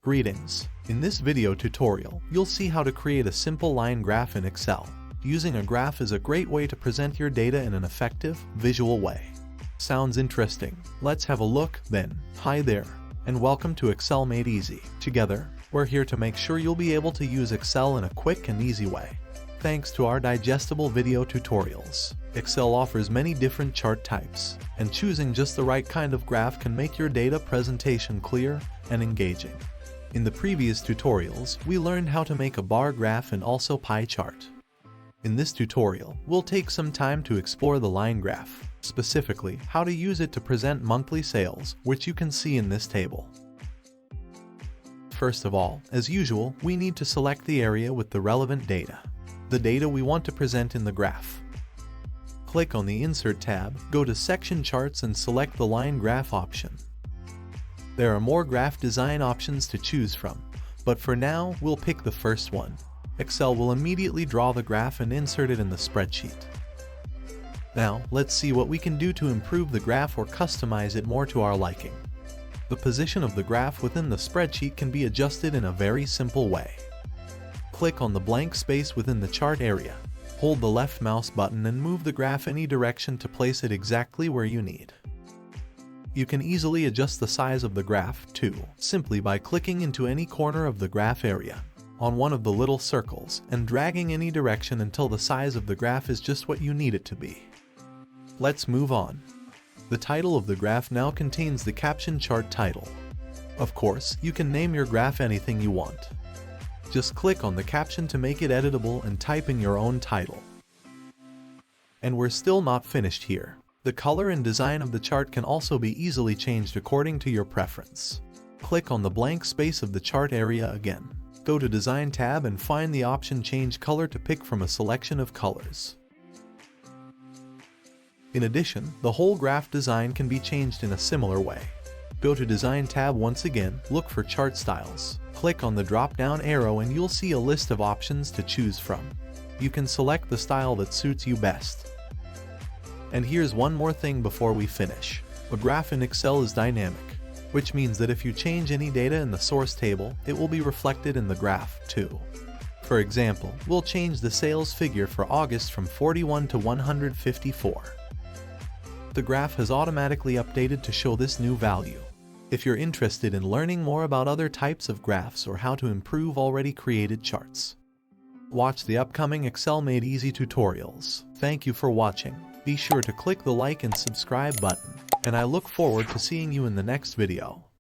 Greetings. In this video tutorial, you'll see how to create a simple line graph in Excel. Using a graph is a great way to present your data in an effective, visual way. Sounds interesting? Let's have a look, then. Hi there, and welcome to Excel Made Easy. Together, we're here to make sure you'll be able to use Excel in a quick and easy way. Thanks to our digestible video tutorials, Excel offers many different chart types, and choosing just the right kind of graph can make your data presentation clear and engaging. In the previous tutorials, we learned how to make a bar graph and also pie chart. In this tutorial, we'll take some time to explore the line graph, specifically how to use it to present monthly sales, which you can see in this table. First of all, as usual, we need to select the area with the relevant data, the data we want to present in the graph. Click on the Insert tab, go to Section Charts and select the Line Graph option. There are more graph design options to choose from, but for now, we'll pick the first one. Excel will immediately draw the graph and insert it in the spreadsheet. Now, let's see what we can do to improve the graph or customize it more to our liking. The position of the graph within the spreadsheet can be adjusted in a very simple way. Click on the blank space within the chart area. Hold the left mouse button and move the graph any direction to place it exactly where you need. You can easily adjust the size of the graph, too, simply by clicking into any corner of the graph area, on one of the little circles, and dragging any direction until the size of the graph is just what you need it to be. Let's move on. The title of the graph now contains the caption chart title. Of course, you can name your graph anything you want. Just click on the caption to make it editable and type in your own title. And we're still not finished here. The color and design of the chart can also be easily changed according to your preference. Click on the blank space of the chart area again. Go to Design tab and find the option Change Color to pick from a selection of colors. In addition, the whole graph design can be changed in a similar way. Go to Design tab once again, look for Chart Styles. Click on the drop-down arrow and you'll see a list of options to choose from. You can select the style that suits you best. And here's one more thing before we finish. A graph in Excel is dynamic, which means that if you change any data in the source table, it will be reflected in the graph, too. For example, we'll change the sales figure for August from 41 to 154. The graph has automatically updated to show this new value. If you're interested in learning more about other types of graphs or how to improve already created charts, watch the upcoming Excel Made Easy tutorials. Thank you for watching. Be sure to click the like and subscribe button, and I look forward to seeing you in the next video.